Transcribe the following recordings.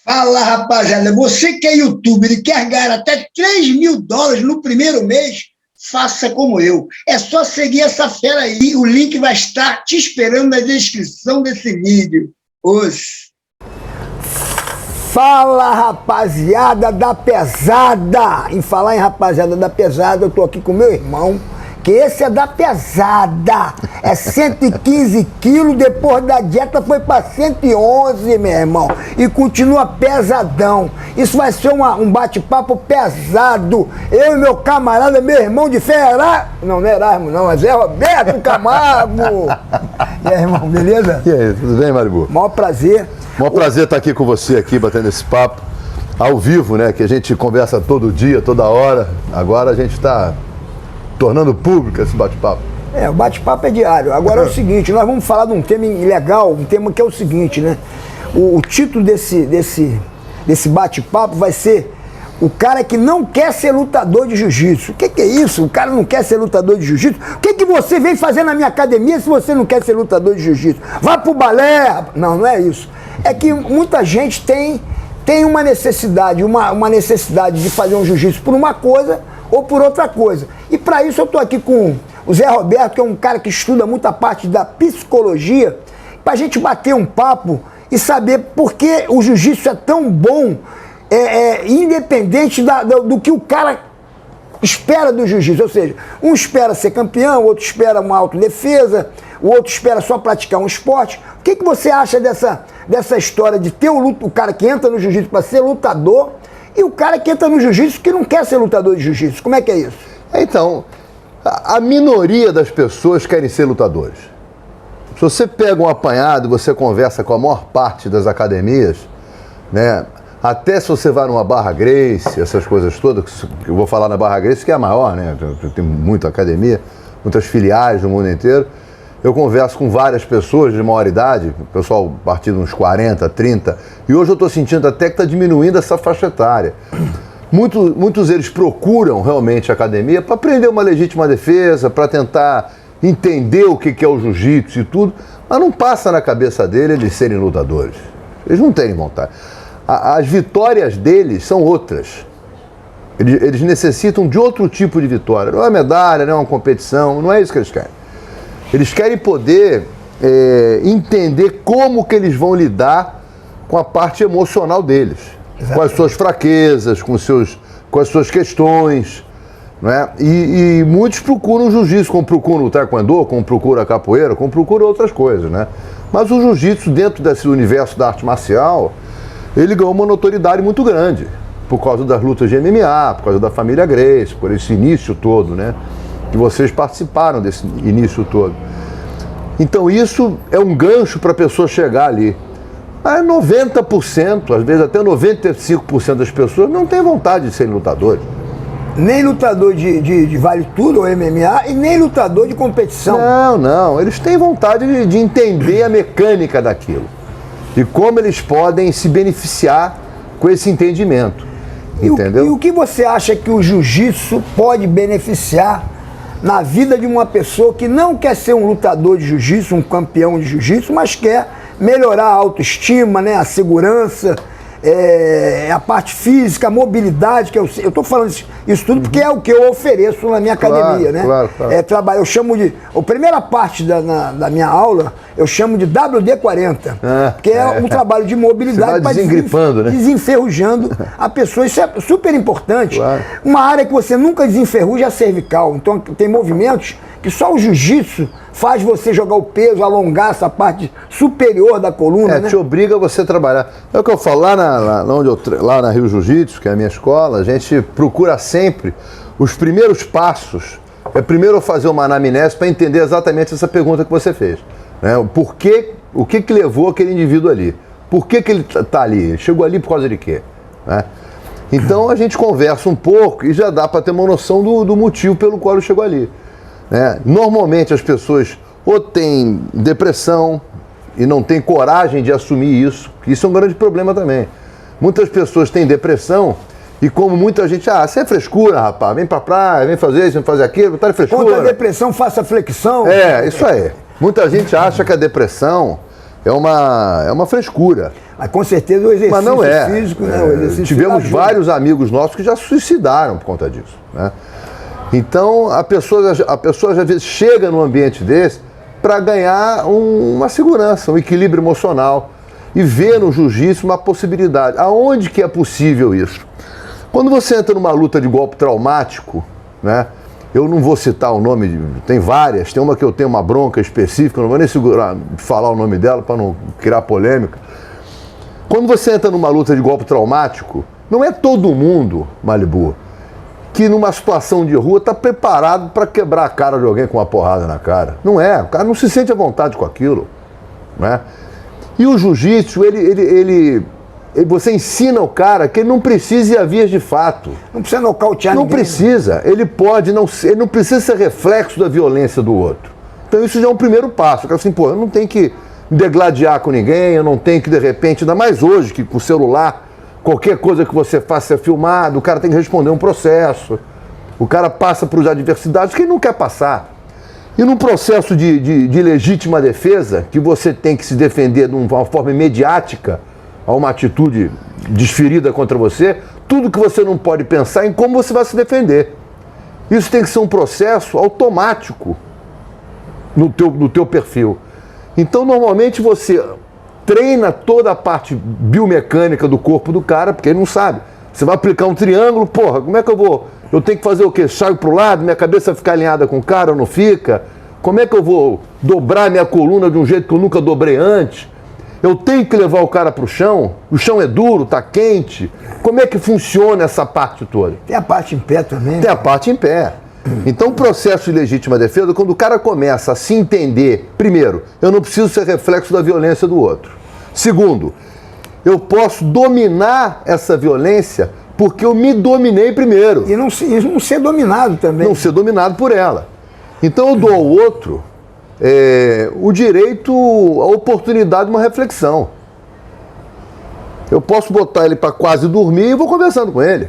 Fala, rapaziada, você que é youtuber e quer ganhar até $3.000 no primeiro mês, faça como eu. É só seguir essa fera aí, o link vai estar te esperando na descrição desse vídeo. Fala, rapaziada da pesada! Em falar em rapaziada da pesada, eu tô aqui com meu irmão, que esse é da pesada. É 115 quilos, depois da dieta foi pra 111, meu irmão. E continua pesadão. Isso vai ser um bate-papo pesado. Eu e meu camarada, meu irmão de fera. Não é Erasmo, não, mas é Roberto Camargo. E aí, irmão, beleza? E aí, tudo bem, Maribu? Maior prazer. Maior prazer estar aqui com você, aqui, batendo esse papo ao vivo, né? Que a gente conversa todo dia, toda hora. Agora a gente está tornando público esse bate-papo. O bate-papo é diário. Agora é o seguinte, nós vamos falar de um tema legal, um tema que é o seguinte, né? O título desse bate-papo vai ser o cara que não quer ser lutador de jiu-jitsu. O que é isso? O cara não quer ser lutador de jiu-jitsu? O que você vem fazer na minha academia se você não quer ser lutador de jiu-jitsu? Vá pro balé! Não é isso. É que muita gente tem uma necessidade, uma necessidade de fazer um jiu-jitsu por uma coisa ou por outra coisa. E para isso eu estou aqui com o Zé Roberto, que é um cara que estuda muita parte da psicologia, para a gente bater um papo e saber por que o jiu-jitsu é tão bom, independente do que o cara espera do jiu-jitsu. Ou seja, um espera ser campeão, o outro espera uma autodefesa, o outro espera só praticar um esporte. O que você acha dessa história de ter o cara que entra no jiu-jitsu para ser lutador e o cara que entra no jiu-jitsu que não quer ser lutador de jiu-jitsu? Como é que é isso? Então, a minoria das pessoas querem ser lutadores. Se você pega um apanhado e você conversa com a maior parte das academias, né? Até se você vai numa Barra Gracie, essas coisas todas, que eu vou falar na Barra Gracie, que é a maior, né? Tem muita academia, muitas filiais no mundo inteiro. Eu converso com várias pessoas de maior idade, pessoal a partir de uns 40, 30, e hoje eu estou sentindo até que está diminuindo essa faixa etária. Muitos deles procuram realmente a academia para aprender uma legítima defesa, para tentar entender o que é o jiu-jitsu e tudo, mas não passa na cabeça deles eles serem lutadores. Eles não têm vontade. As vitórias deles são outras. Eles necessitam de outro tipo de vitória. Não é medalha, não é uma competição, não é isso que eles querem. Eles querem poder entender como que eles vão lidar com a parte emocional deles. Exatamente. Com as suas fraquezas, com as suas questões. Não é? E muitos procuram o jiu-jitsu, como procuram o taekwondo, como procuram a capoeira, como procuram outras coisas. Né? Mas o jiu-jitsu, dentro desse universo da arte marcial, ele ganhou uma notoriedade muito grande. Por causa das lutas de MMA, por causa da família Gracie, por esse início todo, né? Que vocês participaram desse início todo. Então isso é um gancho para a pessoa chegar ali. Mas 90%, às vezes até 95% das pessoas não têm vontade de serem lutadores. Nem lutador de vale tudo, ou MMA, e nem lutador de competição. Não. Eles têm vontade de entender a mecânica daquilo. E como eles podem se beneficiar com esse entendimento. Entendeu? E o que você acha que o jiu-jitsu pode beneficiar na vida de uma pessoa que não quer ser um lutador de jiu-jitsu, um campeão de jiu-jitsu, mas quer melhorar a autoestima, né, a segurança, a parte física, a mobilidade, que eu estou falando isso tudo porque é o que eu ofereço na minha academia, né? Claro. Eu chamo de... A primeira parte da minha aula, eu chamo de WD-40, que é um trabalho de mobilidade para desenferrujando a pessoa. Isso é super importante. Claro. Uma área que você nunca desenferruja é a cervical. Então tem movimentos que só o jiu-jitsu faz você jogar o peso, alongar essa parte superior da coluna, né? Te obriga a você trabalhar. É o que eu falo, lá na Rio Jiu-Jitsu, que é a minha escola, a gente procura sempre os primeiros passos. Primeiro eu fazer uma anamnese para entender exatamente essa pergunta que você fez. Né? O que levou aquele indivíduo ali? Por que ele está ali? Ele chegou ali por causa de quê? Né? Então a gente conversa um pouco e já dá para ter uma noção do motivo pelo qual ele chegou ali. Né? Normalmente as pessoas ou têm depressão e não têm coragem de assumir isso, que isso é um grande problema também. Muitas pessoas têm depressão e como muita gente, isso é frescura, rapaz, vem pra praia, vem fazer isso, vem fazer aquilo, tá de frescura. Contra a depressão, faça flexão. Isso aí. Muita gente acha que a depressão é uma frescura. Mas com certeza o exercício Mas não é. físico, né? O exercício tivemos vários amigos nossos que já suicidaram por conta disso, né? Então, a pessoa às vezes chega num ambiente desse para ganhar uma segurança, um equilíbrio emocional e ver no jiu-jitsu uma possibilidade. Aonde que é possível isso? Quando você entra numa luta de golpe traumático, né? Eu não vou citar o nome, tem várias, tem uma que eu tenho uma bronca específica, não vou nem falar o nome dela para não criar polêmica. Quando você entra numa luta de golpe traumático, não é todo mundo, Malibu, que numa situação de rua está preparado para quebrar a cara de alguém com uma porrada na cara. Não é, o cara não se sente à vontade com aquilo, né? E o jiu-jitsu, você ensina o cara que ele não precisa ir a vias de fato. Não precisa nocautear ninguém. Não precisa, ele não precisa ser reflexo da violência do outro. Então isso já é um primeiro passo. O cara assim, pô, eu não tenho que degladiar com ninguém, eu não tenho que de repente, ainda mais hoje que com o celular, qualquer coisa que você faça é filmado, o cara tem que responder um processo, o cara passa por adversidades que ele não quer passar. E num processo de legítima defesa, que você tem que se defender de uma forma imediática a uma atitude desferida contra você, tudo que você não pode pensar em como você vai se defender. Isso tem que ser um processo automático no teu perfil. Então, normalmente, você treina toda a parte biomecânica do corpo do cara, porque ele não sabe. Você vai aplicar um triângulo, porra, como é que eu vou? Eu tenho que fazer o quê? Saio pro lado, minha cabeça fica alinhada com o cara ou não fica? Como é que eu vou dobrar minha coluna de um jeito que eu nunca dobrei antes? Eu tenho que levar o cara pro chão? O chão é duro, tá quente? Como é que funciona essa parte toda? Tem a parte em pé também. Tem a parte em pé. Então, o processo de legítima defesa, quando o cara começa a se entender, primeiro, eu não preciso ser reflexo da violência do outro. Segundo, eu posso dominar essa violência porque eu me dominei primeiro. E não ser dominado também. Não ser dominado por ela. Então, eu dou ao outro o direito, a oportunidade de uma reflexão. Eu posso botar ele para quase dormir e vou conversando com ele.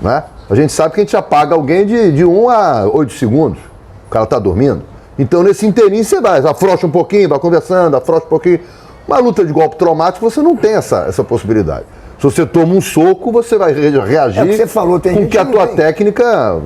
Né? A gente sabe que a gente apaga alguém de 1 a 8 segundos. O cara está dormindo. Então, nesse inteirinho, você vai, afrouxa um pouquinho, vai conversando, afrouxa um pouquinho. Uma luta de golpe traumático, você não tem essa possibilidade. Se você toma um soco, você vai reagir o que você falou, tem com gente que a tua técnica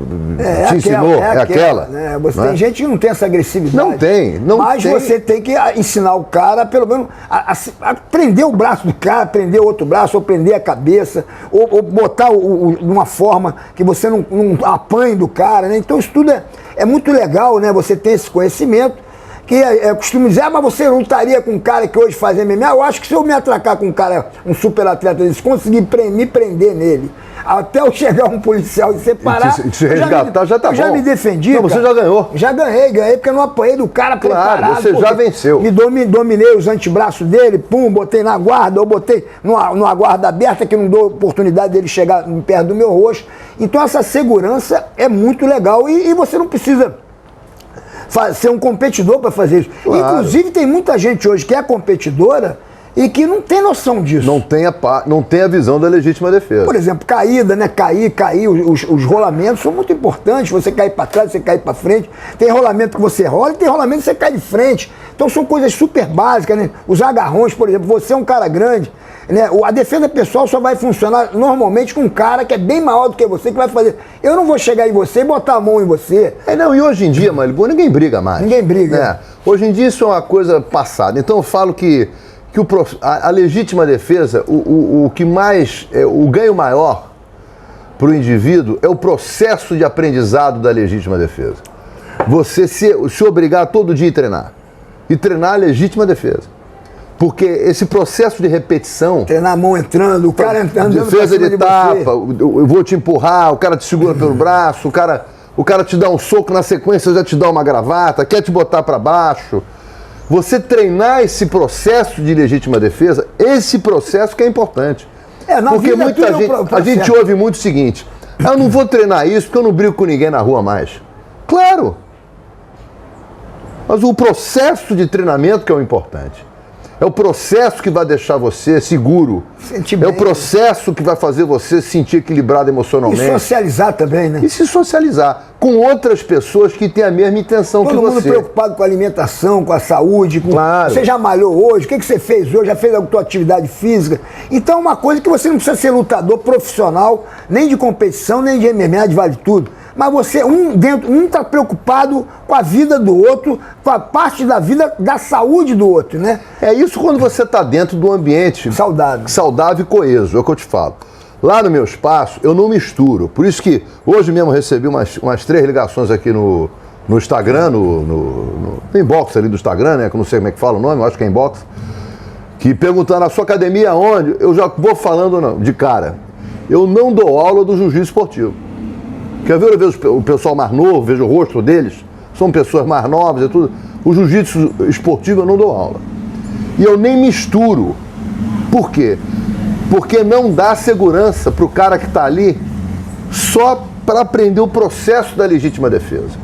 te ensinou. É aquela. Né? Tem gente que não tem essa agressividade. Não tem. Mas você tem que ensinar o cara, pelo menos, a prender o braço do cara, prender o outro braço, ou prender a cabeça, ou botar de uma forma que você não apanhe do cara. Né? Então isso tudo é muito legal, né? Você tem esse conhecimento. Que eu costumo dizer, mas você lutaria com um cara que hoje faz MMA? Eu acho que se eu me atracar com um cara, um super atleta desse, conseguir me prender nele, até eu chegar um policial e separar... E se resgatar, já tá bom. Eu já me defendi, não, você já ganhou. Já ganhei porque eu não apanhei do cara preparado. Você já venceu. Me dominei os antebraços dele, botei na guarda, ou botei numa guarda aberta que não deu oportunidade dele chegar perto do meu rosto. Então essa segurança é muito legal e você não precisa... ser um competidor para fazer isso. Claro. Inclusive, tem muita gente hoje que é competidora e que não tem noção disso. Não tem a visão da legítima defesa. Por exemplo, caída, né? Cair, os rolamentos são muito importantes. Você cair para trás, você cair para frente. Tem rolamento que você rola e tem rolamento que você cai de frente. Então são coisas super básicas, né? Os agarrões, por exemplo, você é um cara grande, né? A defesa pessoal só vai funcionar normalmente com um cara que é bem maior do que você, que vai fazer. Eu não vou chegar em você e botar a mão em você. E hoje em dia, Malibu, ninguém briga mais. Ninguém briga. Né? Hoje em dia isso é uma coisa passada. Então eu falo que a legítima defesa, o que mais, o ganho maior para o indivíduo é o processo de aprendizado da legítima defesa. Você se obrigar todo dia a treinar. E treinar a legítima defesa. Porque esse processo de repetição... Treinar a mão entrando, o cara andando defesa de tapa, eu vou te empurrar, o cara te segura pelo braço, o cara te dá um soco, na sequência já te dá uma gravata, quer te botar para baixo. Você treinar esse processo de legítima defesa, esse processo que é importante. Porque muita gente, a gente ouve muito o seguinte, eu não vou treinar isso porque eu não brigo com ninguém na rua mais. Claro! Mas o processo de treinamento que é o importante. É o processo que vai deixar você seguro. Sentir bem. É o processo que vai fazer você se sentir equilibrado emocionalmente. E socializar também, né? E se socializar com outras pessoas que têm a mesma intenção que você. Todo mundo preocupado com a alimentação, com a saúde. Claro. Você já malhou hoje? O que você fez hoje? Já fez a tua atividade física? Então é uma coisa que você não precisa ser lutador profissional, nem de competição, nem de MMA, de vale tudo. Mas você, um está preocupado com a vida do outro, com a parte da vida, da saúde do outro, né? É isso quando você está dentro do ambiente saudável e coeso, é o que eu te falo. Lá no meu espaço, eu não misturo. Por isso que hoje mesmo eu recebi umas 3 ligações aqui no Instagram, no inbox ali do Instagram, né? Que eu não sei como é que fala o nome, eu acho que é inbox. Que perguntando a sua academia onde, eu já vou falando não, de cara. Eu não dou aula do jiu-jitsu esportivo. Quer ver? Eu vejo o pessoal mais novo, vejo o rosto deles, são pessoas mais novas e tudo. O jiu-jitsu esportivo eu não dou aula. E eu nem misturo. Por quê? Porque não dá segurança para o cara que está ali só para aprender o processo da legítima defesa.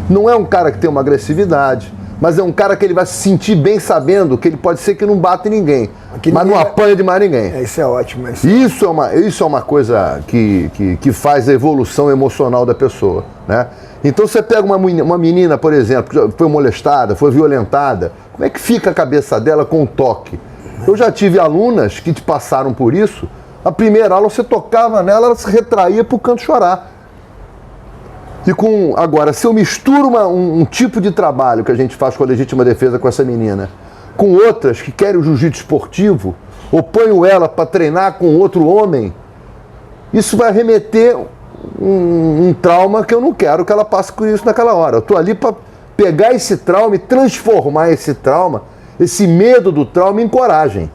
Não é um cara que tem uma agressividade, mas é um cara que ele vai se sentir bem sabendo que ele pode ser que não bate ninguém, mas não apanha de mais ninguém. Isso é ótimo. Isso é uma coisa que faz a evolução emocional da pessoa, né? Então você pega uma menina, por exemplo, que foi molestada, foi violentada, como é que fica a cabeça dela com o toque? Eu já tive alunas que te passaram por isso, a primeira aula você tocava nela, ela se retraía pro canto chorar. Agora, se eu misturo um tipo de trabalho que a gente faz com a legítima defesa com essa menina, com outras que querem o jiu-jitsu esportivo, ou ponho ela para treinar com outro homem, isso vai remeter um trauma que eu não quero que ela passe por isso naquela hora. Eu estou ali para pegar esse trauma e transformar esse trauma, esse medo do trauma em coragem.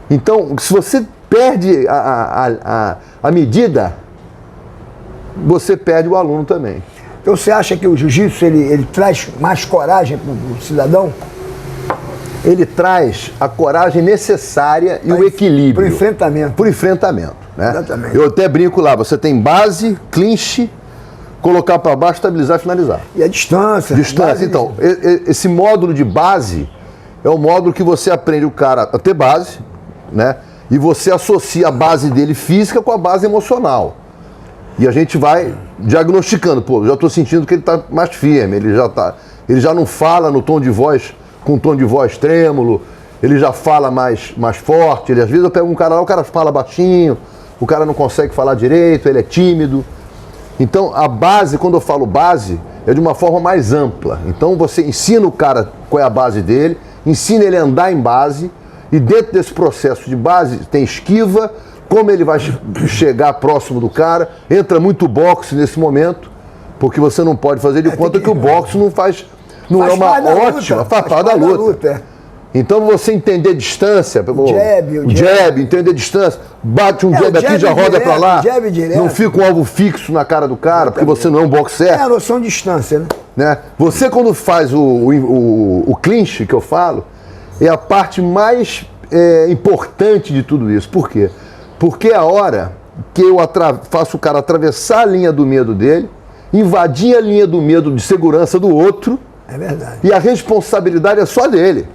Então, se você perde a medida, você perde o aluno também. Então você acha que o jiu-jitsu ele traz mais coragem para o cidadão? Ele traz a coragem necessária e o equilíbrio. Para o enfrentamento. Para o enfrentamento, né? Exatamente. Eu até brinco lá, você tem base, clinch, colocar para baixo, estabilizar e finalizar. E a distância. Distância, então. Esse módulo de base é o módulo que você aprende o cara a ter base, né? E você associa a base dele física com a base emocional. E a gente vai diagnosticando, pô, já estou sentindo que ele está mais firme, ele já não fala no tom de voz, com tom de voz trêmulo, ele já fala mais forte, às vezes eu pego um cara lá, o cara fala baixinho, o cara não consegue falar direito, ele é tímido. Então a base, quando eu falo base, é de uma forma mais ampla. Então você ensina o cara qual é a base dele, ensina ele a andar em base, e dentro desse processo de base tem esquiva, como ele vai chegar próximo do cara, entra muito boxe nesse momento, porque você não pode fazer de conta que o boxe não é uma ótima, faz parte da luta. Então você entender distância, o jab, entender distância, bate um jab aqui, já roda pra lá, não fica um alvo fixo na cara do cara, porque você não é um boxer. É a noção de distância, né? Você quando faz o clinch, que eu falo, é a parte mais importante de tudo isso. Por quê? Porque é a hora que eu faço o cara atravessar a linha do medo dele, invadir a linha do medo de segurança do outro. É verdade. E a responsabilidade é só dele.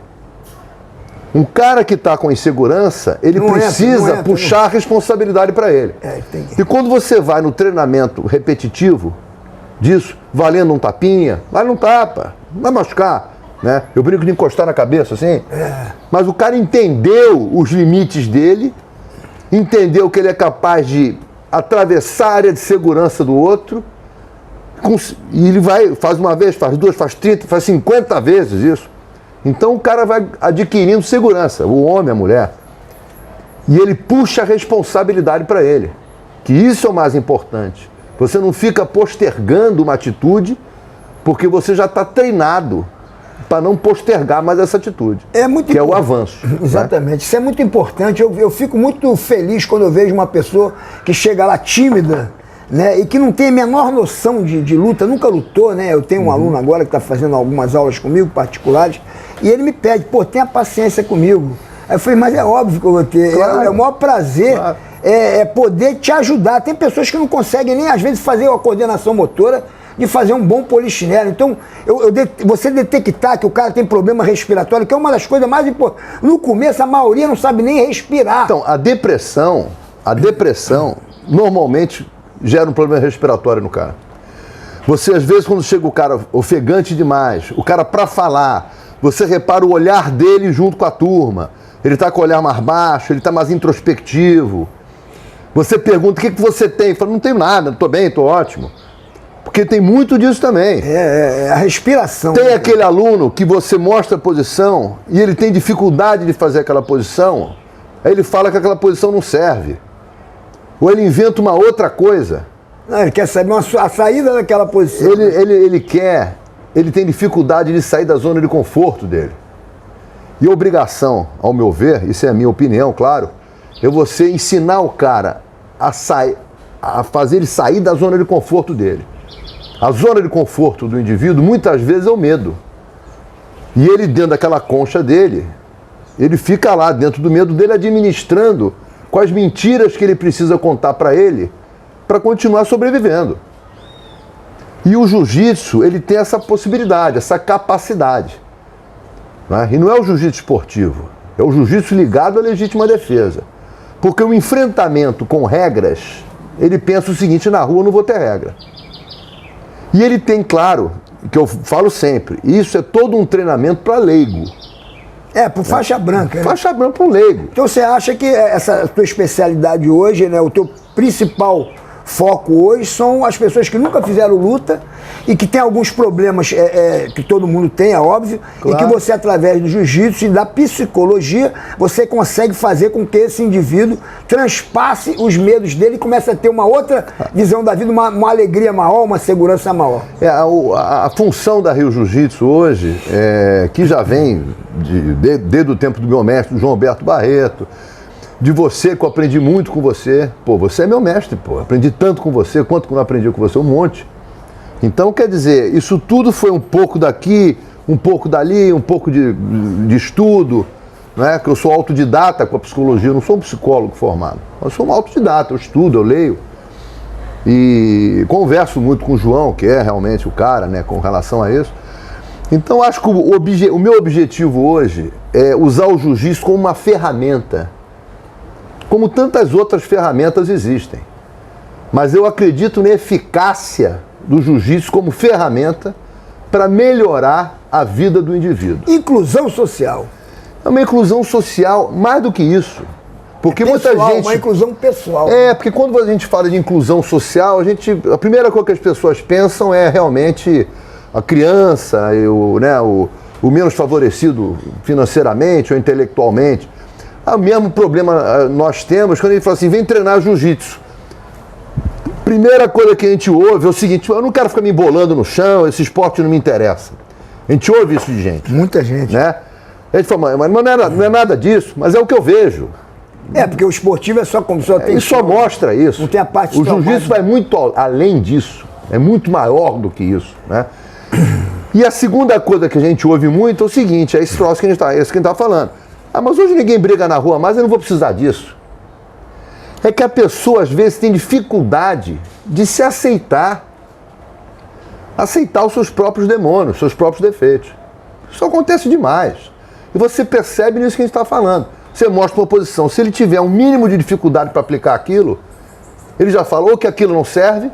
Um cara que está com insegurança, ele precisa puxar a responsabilidade para ele. E quando você vai no treinamento repetitivo disso, valendo um tapinha, vale um tapa, não vai machucar. Né? Eu brinco de encostar na cabeça assim. Mas o cara entendeu os limites dele, entendeu que ele é capaz de atravessar a área de segurança do outro, e ele faz uma vez, faz duas, faz 30, faz 50 vezes isso. Então o cara vai adquirindo segurança, o homem, a mulher, e ele puxa a responsabilidade para ele, que isso é o mais importante. Você não fica postergando uma atitude porque você já está treinado para não postergar mais essa atitude, que é o avanço. Exatamente, né? Isso é muito importante. Eu fico muito feliz quando eu vejo uma pessoa que chega lá tímida, né, e que não tem a menor noção de luta, nunca lutou, né? Eu tenho um aluno agora que está fazendo algumas aulas comigo, particulares, e ele me pede, pô, tenha paciência comigo. Aí eu falei, mas é óbvio que eu vou ter, claro. É o maior prazer, poder te ajudar. Tem pessoas que não conseguem nem às vezes fazer a coordenação motora de fazer um bom polichinelo. Então, você detectar que o cara tem problema respiratório, que é uma das coisas mais importantes. No começo, a maioria não sabe nem respirar. Então, a depressão normalmente gera um problema respiratório no cara. Você, às vezes, quando chega o cara ofegante demais, o cara para falar, você repara o olhar dele junto com a turma. Ele está com o olhar mais baixo, ele está mais introspectivo. Você pergunta, o que você tem? Ele fala, não tenho nada, estou bem, estou ótimo. Porque tem muito disso também. É a respiração. Tem aquele aluno que você mostra a posição e ele tem dificuldade de fazer aquela posição, aí ele fala que aquela posição não serve. Ou ele inventa uma outra coisa. Não, ele quer saber a saída daquela posição. Ele tem dificuldade de sair da zona de conforto dele. E a obrigação, ao meu ver, isso é a minha opinião, claro, é você ensinar o cara a fazer ele sair da zona de conforto dele. A zona de conforto do indivíduo, muitas vezes, é o medo. E ele, dentro daquela concha dele, ele fica lá, dentro do medo dele, administrando quais mentiras que ele precisa contar para ele para continuar sobrevivendo. E o jiu-jitsu, ele tem essa possibilidade, essa capacidade. Né? E não é o jiu-jitsu esportivo, é o jiu-jitsu ligado à legítima defesa. Porque o enfrentamento com regras, ele pensa o seguinte, na rua eu não vou ter regra. E ele tem, claro, que eu falo sempre, isso é todo um treinamento para leigo. Por faixa branca. Faixa branca para um leigo. Então você acha que essa tua especialidade hoje, né, o teu principal foco hoje são as pessoas que nunca fizeram luta e que tem alguns problemas que todo mundo tem, é óbvio, claro. E que você, através do jiu-jitsu e da psicologia, você consegue fazer com que esse indivíduo transpasse os medos dele e comece a ter uma outra visão da vida, uma alegria maior, uma segurança maior. A função da Rio Jiu-Jitsu hoje, que já vem desde o tempo do meu mestre, do João Alberto Barreto, de você, que eu aprendi muito com você. Pô, você é meu mestre, pô. Aprendi tanto com você, quanto que eu não aprendi com você, um monte. Então, quer dizer, isso tudo foi um pouco daqui, um pouco dali, um pouco de estudo, né? Que eu sou autodidata com a psicologia, eu não sou um psicólogo formado. Eu sou um autodidata, eu estudo, eu leio. E converso muito com o João, que é realmente o cara, né, com relação a isso. Então, acho que o meu objetivo hoje é usar o jiu-jitsu como uma ferramenta, como tantas outras ferramentas existem. Mas eu acredito na eficácia do jiu-jitsu como ferramenta para melhorar a vida do indivíduo. Inclusão social. É uma inclusão social, mais do que isso. Porque pessoal, muita gente... uma inclusão pessoal. Porque quando a gente fala de inclusão social, a primeira coisa que as pessoas pensam é realmente a criança, o menos favorecido financeiramente ou intelectualmente. O mesmo problema nós temos quando ele fala assim, vem treinar jiu-jitsu. Primeira coisa que a gente ouve é o seguinte, eu não quero ficar me embolando no chão, esse esporte não me interessa. A gente ouve isso de gente. Muita gente. Né? A gente fala, mas não é nada disso, mas é o que eu vejo. Porque o esportivo é só como só tem... Ele só mostra isso. Não tem a parte... O jiu-jitsu vai muito além disso, é muito maior do que isso. Né? E a segunda coisa que a gente ouve muito é o seguinte, é esse troço que a gente está falando. Mas hoje ninguém briga na rua mais, eu não vou precisar disso. É que a pessoa, às vezes, tem dificuldade de se aceitar. Aceitar os seus próprios demônios, os seus próprios defeitos. Isso acontece demais. E você percebe nisso que a gente está falando. Você mostra uma posição. Se ele tiver um mínimo de dificuldade para aplicar aquilo, ele já fala ou que aquilo não serve,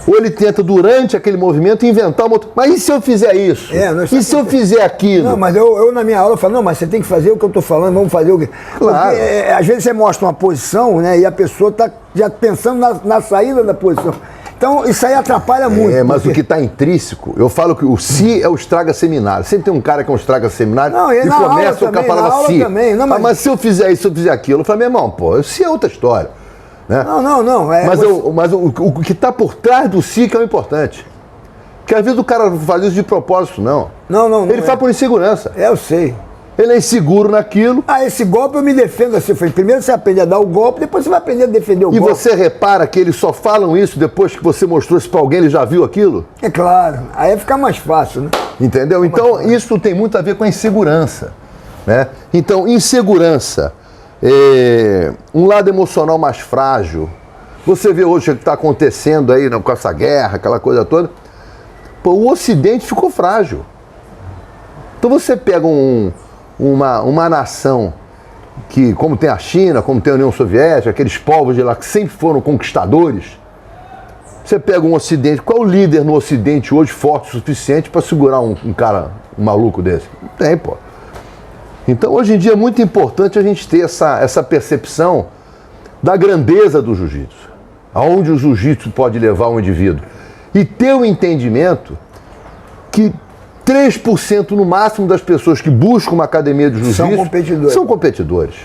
ou ele tenta, durante aquele movimento, inventar uma outra... Mas e se eu fizer isso? E se eu fizer aquilo? Não, mas eu na minha aula falo, não, mas você tem que fazer o que eu estou falando, vamos fazer o que... Claro. Porque, às vezes você mostra uma posição, né, e a pessoa está já pensando na saída da posição. Então, isso aí atrapalha muito. Mas o que está intrínseco, eu falo que o si é o estraga seminário. Sempre tem um cara que é um estraga seminário e começa o cara falando si. Mas se eu fizer isso, se eu fizer aquilo, eu falo, meu irmão, pô, si é outra história. Né? Não. Mas o que está por trás do si que é o importante. Porque às vezes o cara faz isso de propósito, não. Não. Ele faz por insegurança. Eu sei. Ele é inseguro naquilo. Esse golpe eu me defendo assim. Primeiro você aprende a dar o golpe, depois você vai aprender a defender o golpe. E você repara que eles só falam isso depois que você mostrou isso para alguém, ele já viu aquilo? É claro. Aí fica mais fácil, né? Entendeu? Então isso tem muito a ver com a insegurança. Né? Então, insegurança, um lado emocional mais frágil, Você vê hoje o que está acontecendo aí, né, com essa guerra, aquela coisa toda. Pô, o Ocidente ficou frágil. Então você pega uma nação que, como tem a China, como tem a União Soviética, aqueles povos de lá que sempre foram conquistadores. Você pega um Ocidente, qual é o líder no Ocidente hoje forte o suficiente para segurar um cara, um maluco desse? Não tem, pô. Então hoje em dia é muito importante a gente ter essa percepção da grandeza do jiu-jitsu, aonde o jiu-jitsu pode levar um indivíduo. E ter o entendimento que 3% no máximo das pessoas que buscam uma academia de jiu-jitsu são competidores.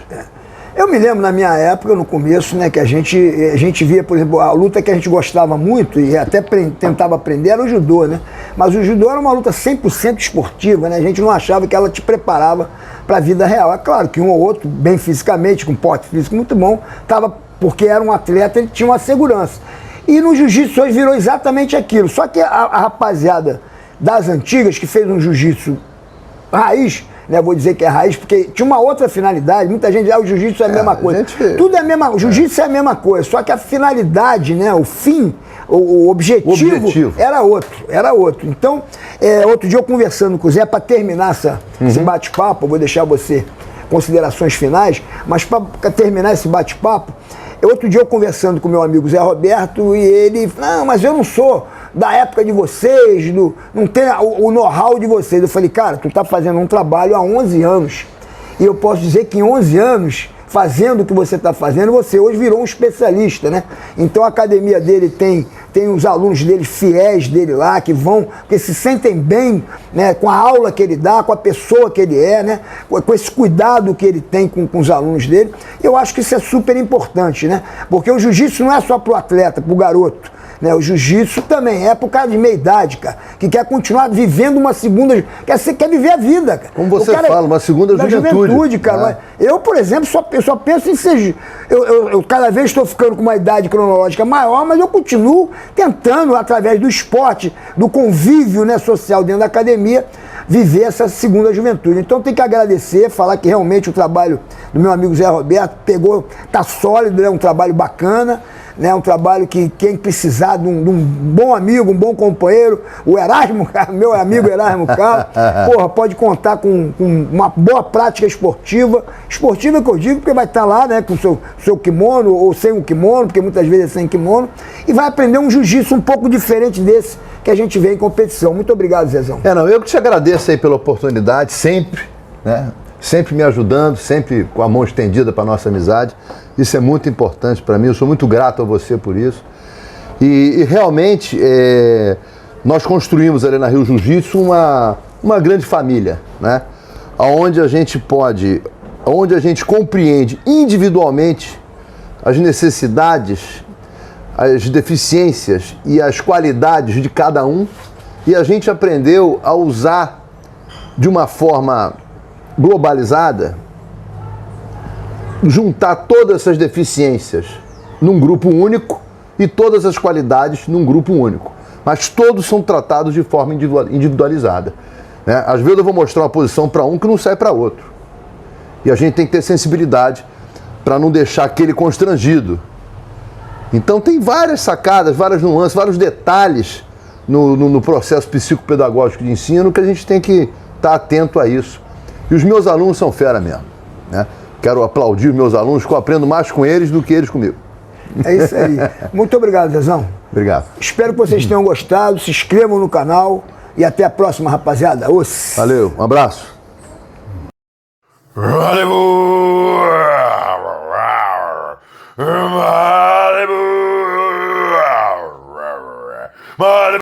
Eu me lembro na minha época, no começo, né, que a gente via, por exemplo, a luta que a gente gostava muito e até tentava aprender era o judô, né? Mas o judô era uma luta 100% esportiva, né? A gente não achava que ela te preparava para a vida real. É claro que um ou outro, bem fisicamente, com porte físico muito bom, porque era um atleta, ele tinha uma segurança. E no jiu-jitsu hoje virou exatamente aquilo. Só que a rapaziada das antigas, que fez um jiu-jitsu raiz, né, vou dizer que é raiz, porque tinha uma outra finalidade. Muita gente diz, o jiu-jitsu é a mesma coisa. Tudo é a mesma coisa. O jiu-jitsu é a mesma coisa, só que a finalidade, né, o fim, o objetivo era outro. Então, outro dia eu conversando com o Zé, para terminar esse bate-papo, eu vou deixar você considerações finais, mas para terminar esse bate-papo, outro dia eu conversando com meu amigo Zé Roberto, e ele, não, mas eu não sou da época de vocês, não tem o know-how de vocês. Eu falei, cara, tu tá fazendo um trabalho há 11 anos, e eu posso dizer que em 11 anos, fazendo o que você está fazendo, você hoje virou um especialista, né? Então a academia dele tem os alunos dele, fiéis dele lá, que vão, que se sentem bem, né, com a aula que ele dá, com a pessoa que ele é, né, com esse cuidado que ele tem com os alunos dele. Eu acho que isso é super importante, né? Porque o jiu-jitsu não é só pro atleta, pro garoto, né? O jiu-jitsu também é pro cara de meia idade, cara, que quer continuar vivendo uma segunda, quer viver a vida, cara. Como você fala, uma segunda juventude, cara. Né? Eu, por exemplo, só penso em ser... Eu cada vez estou ficando com uma idade cronológica maior, mas eu continuo tentando, através do esporte, do convívio, né, social dentro da academia, viver essa segunda juventude. Então tem que agradecer, falar que realmente o trabalho do meu amigo Zé Roberto tá sólido, é um trabalho bacana, né, um trabalho que quem precisar de um bom amigo, um bom companheiro, o Erasmo, meu amigo Erasmo Carlos, porra, pode contar com uma boa prática esportiva que eu digo, porque vai estar lá, né, com o seu kimono, ou sem o kimono, porque muitas vezes é sem kimono, e vai aprender um jiu-jitsu um pouco diferente desse que a gente vê em competição. Muito obrigado, Zezão. Eu que te agradeço aí pela oportunidade, sempre, né? Sempre me ajudando, sempre com a mão estendida para a nossa amizade. Isso é muito importante para mim, eu sou muito grato a você por isso. E realmente, nós construímos ali na Rio Jiu-Jitsu uma grande família, né? Onde a gente compreende individualmente as necessidades, as deficiências e as qualidades de cada um, e a gente aprendeu a usar de uma forma globalizada, juntar todas essas deficiências num grupo único e todas as qualidades num grupo único. Mas todos são tratados de forma individualizada, né? Às vezes eu vou mostrar uma posição para um que não sai para outro. E a gente tem que ter sensibilidade para não deixar aquele constrangido. Então tem várias sacadas, várias nuances, vários detalhes no processo psicopedagógico de ensino que a gente tem que estar atento a isso. E os meus alunos são fera mesmo, né? Quero aplaudir os meus alunos, que eu aprendo mais com eles do que eles comigo. É isso aí. Muito obrigado, Zezão. Obrigado. Espero que vocês tenham gostado, se inscrevam no canal e até a próxima, rapaziada. Valeu, um abraço. Malibu.